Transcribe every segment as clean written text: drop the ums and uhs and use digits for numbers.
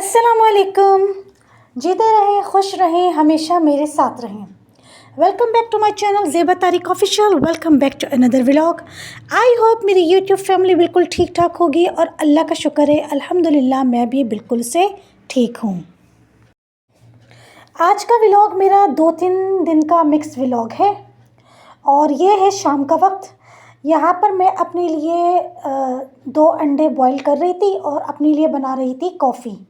अस्सलामुअलैकुम। जीते रहें, खुश रहें, हमेशा मेरे साथ रहें। Welcome back to my channel Zeba Tariq official. Welcome back to another vlog. I hope मेरी यूट्यूब फैमिली बिल्कुल ठीक ठाक होगी और अल्लाह का शुक्र है अल्हम्दुलिल्लाह मैं भी बिल्कुल से ठीक हूँ। आज का व्लॉग मेरा 2-3 दिन का मिक्स व्लॉग है और ये है शाम का वक्त। यहाँ पर मैं अपने लिए 2 अंडे बॉईल कर रही थी और अपने लिए बना रही थी कॉफ़ी,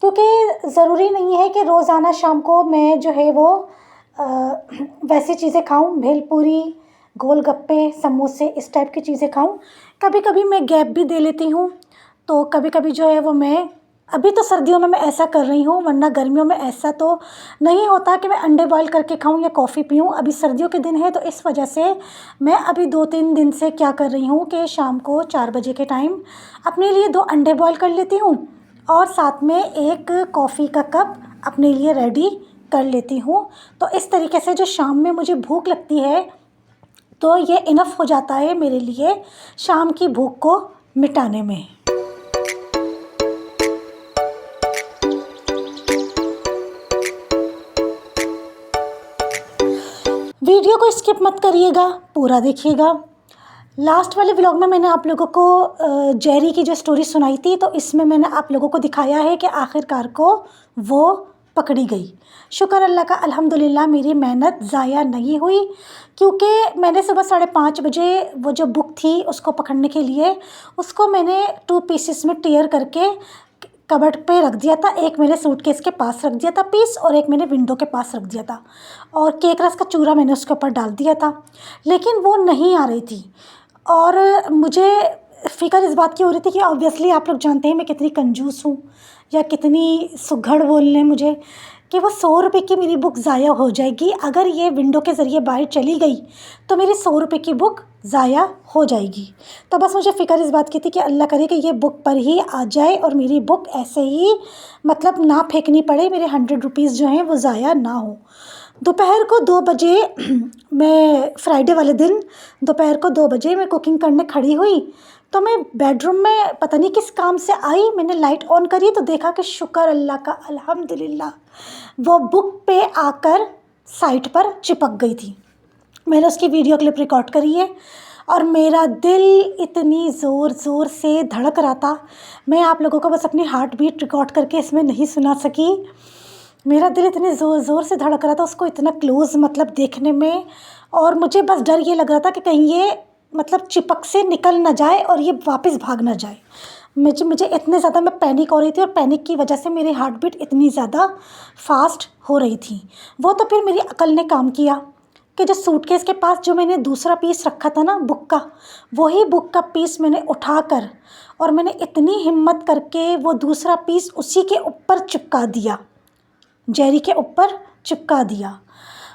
क्योंकि ज़रूरी नहीं है कि रोज़ाना शाम को मैं जो है वो वैसी चीज़ें खाऊं, भेलपूरी, गोलगप्पे, समोसे, इस टाइप की चीज़ें खाऊं। कभी कभी मैं गैप भी दे लेती हूं, तो कभी कभी जो है वो मैं अभी तो सर्दियों में मैं ऐसा कर रही हूँ, वरना गर्मियों में ऐसा तो नहीं होता कि मैं अंडे बॉईल करके खाऊं या कॉफ़ी पीऊं। अभी सर्दियों के दिन है तो इस वजह से मैं अभी 2-3 दिन से क्या कर रही हूँ कि शाम को 4 बजे के टाइम अपने लिए 2 अंडे बॉईल कर लेती हूँ और साथ में एक कॉफ़ी का कप अपने लिए रेडी कर लेती हूँ। तो इस तरीके से जो शाम में मुझे भूख लगती है तो ये इनफ हो जाता है मेरे लिए शाम की भूख को मिटाने में। वीडियो को स्किप मत करिएगा, पूरा देखिएगा। लास्ट वाले व्लॉग में मैंने आप लोगों को जेरी की जो स्टोरी सुनाई थी, तो इसमें मैंने आप लोगों को दिखाया है कि आखिरकार को वो पकड़ी गई। शुक्र अल्लाह का अल्हम्दुलिल्लाह मेरी मेहनत ज़ाया नहीं हुई, क्योंकि मैंने सुबह 5:30 बजे वो जो बुक थी उसको पकड़ने के लिए उसको मैंने 2 पीसेस में टेयर करके कबर्ड पे रख दिया था। एक मैंने सूटकेस के पास रख दिया था पीस और एक मैंने विंडो के पास रख दिया था और केक रस का चूरा मैंने उसके ऊपर डाल दिया था, लेकिन वो नहीं आ रही थी। और मुझे फ़िक्र इस बात की हो रही थी कि ऑब्वियसली आप लोग जानते हैं मैं कितनी कंजूस हूँ या कितनी सुघड़ बोलने मुझे, कि वो 100 रुपये की मेरी बुक ज़ाया हो जाएगी। अगर ये विंडो के ज़रिए बाहर चली गई तो मेरी 100 रुपये की बुक ज़ाया हो जाएगी। तो बस मुझे फ़िक्र इस बात की थी कि अल्लाह करे कि ये बुक पर ही आ जाए और मेरी बुक ऐसे ही मतलब ना फेंकनी पड़े, मेरे 100 रुपीज़ जो हैं वो ज़ाया ना हो। दोपहर को 2 बजे मैं फ्राइडे वाले दिन दोपहर को 2 बजे मैं कुकिंग करने खड़ी हुई, तो मैं बेडरूम में पता नहीं किस काम से आई, मैंने लाइट ऑन करी तो देखा कि शुक्र अल्लाह का अल्हम्दुलिल्लाह वो बुक पे आकर साइट पर चिपक गई थी। मैंने उसकी वीडियो क्लिप रिकॉर्ड करी है और मेरा दिल इतनी ज़ोर ज़ोर से धड़क रहा था। मैं आप लोगों को बस अपनी हार्ट बीट रिकॉर्ड करके इसमें नहीं सुना सकी। मेरा दिल इतने ज़ोर ज़ोर से धड़क रहा था उसको इतना क्लोज़ मतलब देखने में, और मुझे बस डर ये लग रहा था कि कहीं ये मतलब चिपक से निकल ना जाए और ये वापस भाग ना जाए। मुझे इतने ज़्यादा मैं पैनिक हो रही थी और पैनिक की वजह से मेरी हार्ट बीट इतनी ज़्यादा फास्ट हो रही थी। वो तो फिर मेरी अकल ने काम किया कि जो सूटकेस के पास जो मैंने दूसरा पीस रखा था ना बुक का, वही बुक का पीस मैंने उठाकर और मैंने इतनी हिम्मत करके वो दूसरा पीस उसी के ऊपर चिपका दिया, जेरी के ऊपर चिपका दिया।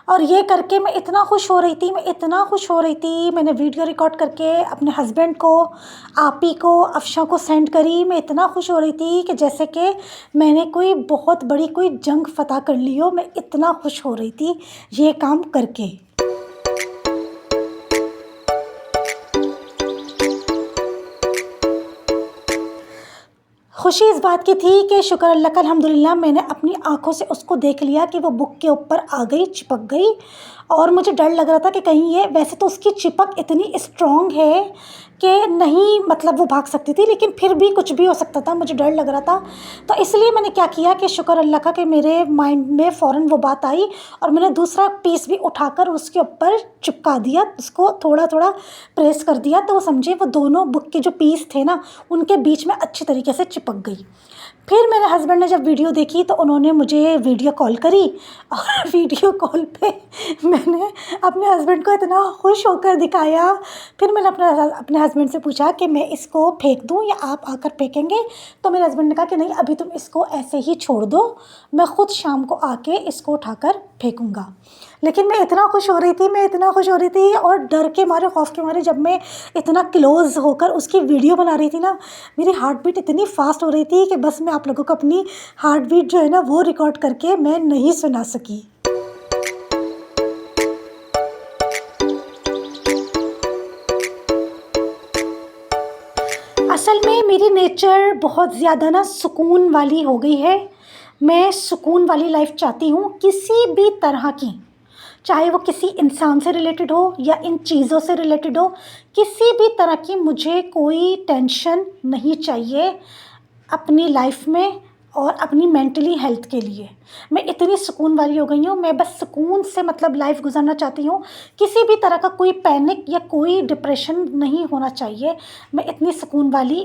और ये करके मैं इतना खुश हो रही थी, मैं इतना खुश हो रही थी, मैंने वीडियो रिकॉर्ड करके अपने हस्बैंड को, आपी को, अफशा को सेंड करी। मैं इतना खुश हो रही थी कि जैसे कि मैंने कोई बहुत बड़ी कोई जंग फ़तह कर ली हो। मैं इतना खुश हो रही थी ये काम करके। खुशी इस बात की थी कि शुक्र अल्लाह का अल्हम्दुलिल्लाह मैंने अपनी आँखों से उसको देख लिया कि वो बुक के ऊपर आ गई, चिपक गई। और मुझे डर लग रहा था कि कहीं ये, वैसे तो उसकी चिपक इतनी स्ट्रॉन्ग है कि नहीं मतलब वो भाग सकती थी, लेकिन फिर भी कुछ भी हो सकता था, मुझे डर लग रहा था। तो इसलिए मैंने क्या किया कि शुक्र अल्लाह का कि मेरे माइंड में फ़ौरन वो बात आई और मैंने दूसरा पीस भी उठाकर उसके ऊपर चिपका दिया, उसको थोड़ा थोड़ा प्रेस कर दिया, तो वो समझे वो दोनों बुक के जो पीस थे ना उनके बीच में अच्छी तरीके से चिपक गई। फिर मेरे हस्बैंड ने जब वीडियो देखी तो उन्होंने मुझे वीडियो कॉल करी और वीडियो कॉल पे मैंने अपने हस्बैंड को इतना खुश होकर दिखाया। फिर मैंने अपने हस्बैंड से पूछा कि मैं इसको फेंक दूं या आप आकर फेंकेंगे, तो मेरे हस्बैंड ने कहा कि नहीं अभी तुम इसको ऐसे ही छोड़ दो, मैं ख़ुद शाम को आके इसको उठाकर फेंकूँगा। लेकिन मैं इतना खुश हो रही थी, मैं इतना खुश हो रही थी और डर के मारे, खौफ के मारे जब मैं इतना क्लोज़ होकर उसकी वीडियो बना रही थी ना, मेरी हार्ट बीट इतनी फास्ट हो रही थी कि बस मैं आप लोगों को अपनी हार्ट बीट जो है ना वो रिकॉर्ड करके मैं नहीं सुना सकी। असल में मेरी नेचर बहुत ज़्यादा ना सुकून वाली हो गई है। मैं सुकून वाली लाइफ चाहती हूँ किसी भी तरह की, चाहे वो किसी इंसान से रिलेटेड हो या इन चीज़ों से रिलेटेड हो, किसी भी तरह की मुझे कोई टेंशन नहीं चाहिए अपनी लाइफ में और अपनी मेंटली हेल्थ के लिए। मैं इतनी सुकून वाली हो गई हूँ, मैं बस सुकून से मतलब लाइफ गुजारना चाहती हूँ। किसी भी तरह का कोई पैनिक या कोई डिप्रेशन नहीं होना चाहिए। मैं इतनी सुकून वाली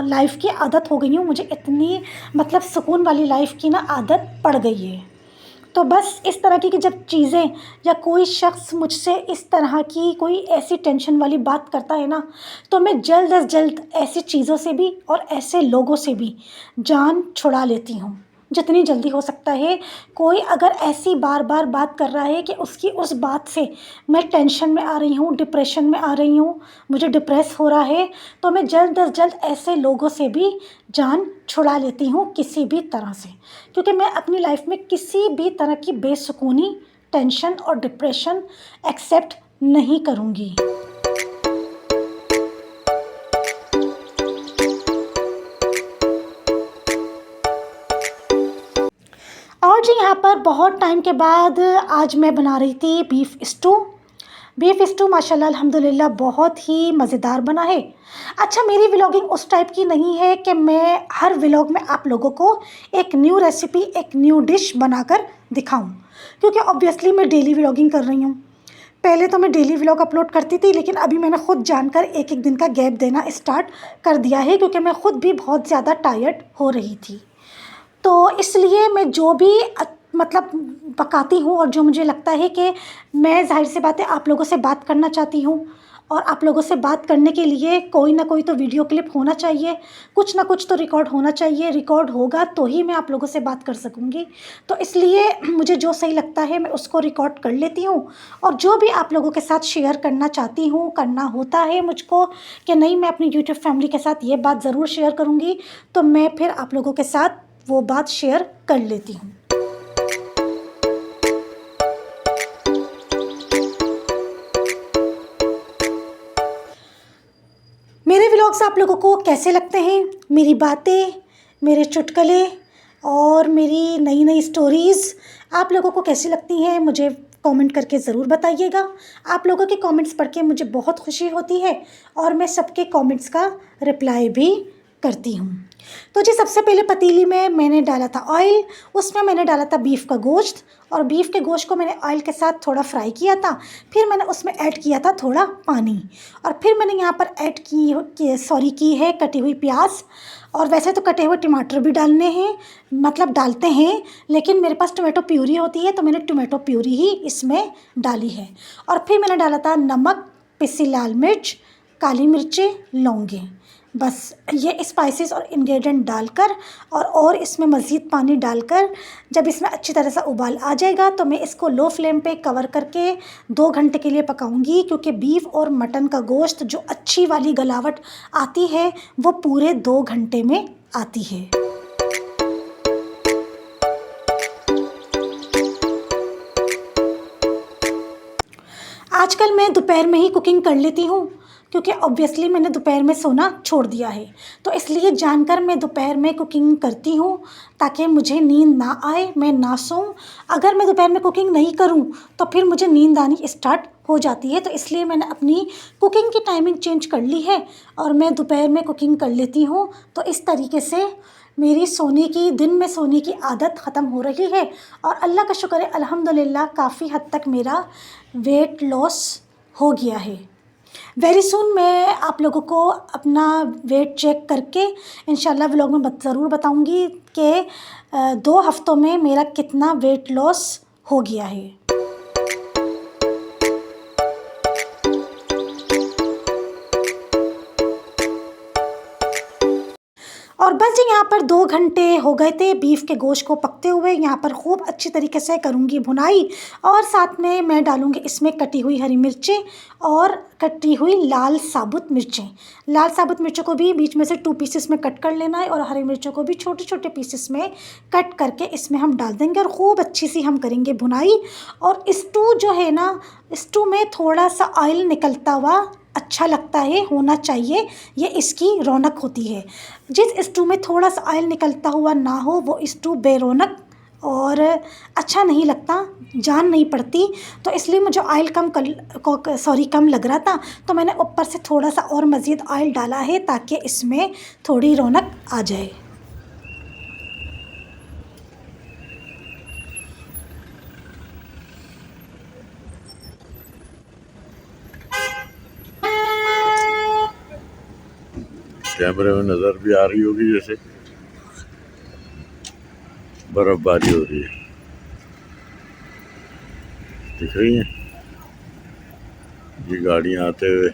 लाइफ की आदत हो गई हूँ, मुझे इतनी मतलब सुकून वाली लाइफ की ना आदत पड़ गई है। तो बस इस तरह की कि जब चीज़ें या कोई शख्स मुझसे इस तरह की कोई ऐसी टेंशन वाली बात करता है ना, तो मैं जल्द अज जल्द ऐसी चीज़ों से भी और ऐसे लोगों से भी जान छुड़ा लेती हूँ जितनी जल्दी हो सकता है। कोई अगर ऐसी बार बार बात कर रहा है कि उसकी उस बात से मैं टेंशन में आ रही हूँ, डिप्रेशन में आ रही हूँ, मुझे डिप्रेस हो रहा है, तो मैं जल्द अज जल्द ऐसे लोगों से भी जान छुड़ा लेती हूँ किसी भी तरह से। क्योंकि मैं अपनी लाइफ में किसी भी तरह की बेसुकूनी, टेंशन और डिप्रेशन एक्सेप्ट नहीं करूँगी। और जी यहाँ पर बहुत टाइम के बाद आज मैं बना रही थी बीफ स्टू। बीफ स्टू माशाल्लाह अल्हम्दुलिल्लाह बहुत ही मज़ेदार बना है। अच्छा, मेरी व्लॉगिंग उस टाइप की नहीं है कि मैं हर व्लॉग में आप लोगों को एक न्यू रेसिपी, एक न्यू डिश बनाकर दिखाऊं, क्योंकि ऑब्वियसली मैं डेली व्लॉगिंग कर रही हूँ। पहले तो मैं डेली व्लॉग अपलोड करती थी, लेकिन अभी मैंने ख़ुद जानकर एक एक दिन का गैप देना स्टार्ट कर दिया है, क्योंकि मैं ख़ुद भी बहुत ज़्यादा टायर्ड हो रही थी। तो इसलिए मैं जो भी मतलब पकाती हूँ और जो मुझे लगता है कि मैं ज़ाहिर सी बात है आप लोगों से बात करना चाहती हूँ, और आप लोगों से बात करने के लिए कोई ना कोई तो वीडियो क्लिप होना चाहिए, कुछ ना कुछ तो रिकॉर्ड होना चाहिए। रिकॉर्ड होगा तो ही मैं आप लोगों से बात कर सकूँगी। तो इसलिए मुझे जो सही लगता है मैं उसको रिकॉर्ड कर लेती हूँ, और जो भी आप लोगों के साथ शेयर करना चाहती हूँ, करना होता है मुझको कि नहीं मैं अपनी यूट्यूब फैमिली के साथ ये बात ज़रूर शेयर करूँगी, तो मैं फिर आप लोगों के साथ वो बात शेयर कर लेती हूँ। मेरे व्लॉग्स आप लोगों को कैसे लगते हैं? मेरी बातें, मेरे चुटकुले और मेरी नई नई स्टोरीज़ आप लोगों को कैसी लगती हैं? मुझे कमेंट करके ज़रूर बताइएगा। आप लोगों के कमेंट्स पढ़ के मुझे बहुत खुशी होती है, और मैं सबके कमेंट्स का रिप्लाई भी करती हूँ। तो जी सबसे पहले पतीली में मैंने डाला था ऑयल, उसमें मैंने डाला था बीफ का गोश्त, और बीफ के गोश्त को मैंने ऑयल के साथ थोड़ा फ्राई किया था। फिर मैंने उसमें ऐड किया था थोड़ा पानी, और फिर मैंने यहाँ पर ऐड की है कटी हुई प्याज। और वैसे तो कटे हुए टमाटर भी डालने हैं, मतलब डालते हैं, लेकिन मेरे पास टोमेटो प्यूरी होती है तो मैंने टोमेटो प्यूरी ही इसमें डाली है। और फिर मैंने डाला था नमक, पिसी लाल मिर्च, काली मिर्चें, लौंगे। बस ये स्पाइसेस और इंग्रेडिएंट डालकर और इसमें मज़ीद पानी डालकर जब इसमें अच्छी तरह से उबाल आ जाएगा तो मैं इसको लो फ्लेम पे कवर करके 2 घंटे के लिए पकाऊंगी, क्योंकि बीफ और मटन का गोश्त जो अच्छी वाली गलावट आती है वो पूरे 2 घंटे में आती है। आजकल मैं दोपहर में ही कुकिंग कर लेती हूँ, क्योंकि ऑब्वियसली मैंने दोपहर में सोना छोड़ दिया है, तो इसलिए जानकर मैं दोपहर में कुकिंग करती हूँ ताकि मुझे नींद ना आए, मैं ना सोऊं। अगर मैं दोपहर में कुकिंग नहीं करूँ तो फिर मुझे नींद आनी स्टार्ट हो जाती है, तो इसलिए मैंने अपनी कुकिंग की टाइमिंग चेंज कर ली है और मैं दोपहर में कुकिंग कर लेती हूँ। तो इस तरीके से मेरी दिन में सोने की आदत ख़त्म हो रही है, और अल्लाह का शुक्र है अल्हम्दुलिल्लाह काफ़ी हद तक मेरा वेट लॉस हो गया है। वेरी सून मैं आप लोगों को अपना वेट चेक करके इंशाल्लाह व्लॉग में ज़रूर बताऊंगी कि 2 हफ्तों में मेरा कितना वेट लॉस हो गया है। और बस जी यहाँ पर 2 घंटे हो गए थे बीफ के गोश्त को पकते हुए। यहाँ पर खूब अच्छी तरीके से करूँगी भुनाई, और साथ में मैं डालूँगी इसमें कटी हुई हरी मिर्चें और कटी हुई लाल साबुत मिर्चें। लाल साबुत मिर्चों को भी बीच में से 2 पीसेस में कट कर लेना है, और हरी मिर्चों को भी छोटे छोटे पीसेस में कट करके इसमें हम डाल देंगे, और खूब अच्छी सी हम करेंगे भुनाई। और स्टू जो है ना, स्टू में थोड़ा सा ऑयल निकलता हुआ अच्छा लगता है, होना चाहिए, ये इसकी रौनक होती है। जिस स्टू में थोड़ा सा ऑयल निकलता हुआ ना हो वो स्टू बेरौनक और अच्छा नहीं लगता, जान नहीं पड़ती। तो इसलिए मुझे ऑयल कम लग रहा था, तो मैंने ऊपर से थोड़ा सा और मज़ीद ऑयल डाला है ताकि इसमें थोड़ी रौनक आ जाए। कैमरे में नज़र भी आ रही होगी जैसे बर्फबारी हो रही है, दिख रही है ये गाड़ियाँ आते हुए,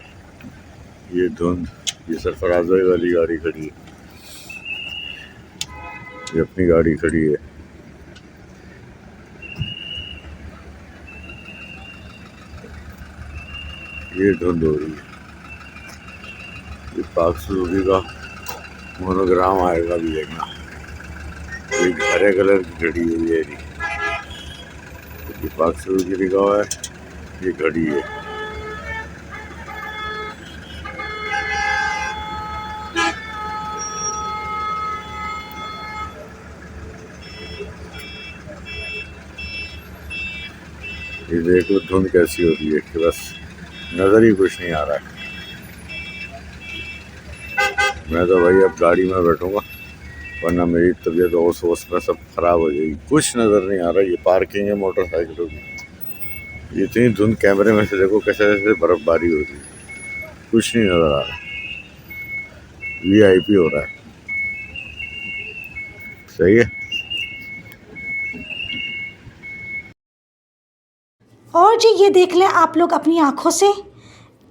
ये धुंध, ये सरफराज भाई वाली गाड़ी खड़ी है, ये अपनी गाड़ी खड़ी है, ये धुंध हो रही है। ये पाक सुजुकी का मोनोग्राम आएगा भी देखना, ये हरे कलर की घड़ी है ये पाक सुजुकी लिखा हुआ है, ये घड़ी है। ये देख लो धुंध कैसी हो रही है कि बस नज़र ही कुछ नहीं आ रहा है। मैं तो भाई अब गाड़ी में बैठूंगा वरना मेरी तबीयत होश में सब खराब हो जाएगी। कुछ नज़र नहीं आ रहा। ये पार्किंग है मोटरसाइकिलों की, इतनी धुंध कैमरे में से देखो कैसे कैसे बर्फबारी हो रही है, कुछ नहीं नज़र आ रहा। VIP हो रहा है, सही है। और जी ये देख लें आप लोग अपनी आँखों से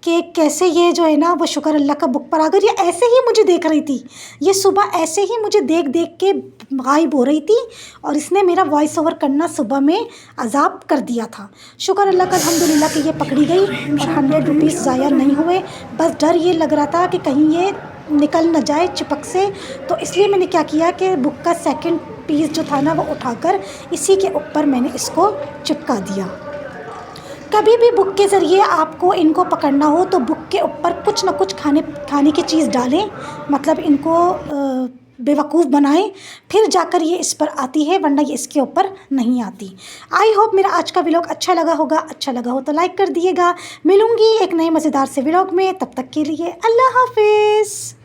कि कैसे ये जो है ना वो शुक्र अल्लाह का बुक पर आकर ये ऐसे ही मुझे देख रही थी, ये सुबह ऐसे ही मुझे देख देख के गायब हो रही थी और इसने मेरा वॉइस ओवर करना सुबह में अजाब कर दिया था। शुक्र अल्लाह का अल्हम्दुलिल्लाह कि ये पकड़ी गई और 100 रुपीज़ ज़ाया नहीं हुए। बस डर ये लग रहा था कि कहीं ये निकल न जाए चिपक से, तो इसलिए मैंने क्या किया कि बुक का सेकंड पीस जो था ना वो उठाकर इसी के ऊपर मैंने इसको चिपका दिया। कभी भी बुक के ज़रिए आपको इनको पकड़ना हो तो बुक के ऊपर कुछ ना कुछ खाने की चीज़ डालें, मतलब इनको बेवकूफ़ बनाएं, फिर जाकर ये इस पर आती है, वरना ये इसके ऊपर नहीं आती। आई होप मेरा आज का व्लॉग अच्छा लगा होगा। अच्छा लगा हो तो लाइक कर दिएगा। मिलूँगी एक नए मज़ेदार से व्लॉग में, तब तक के लिए अल्लाह हाफिज़।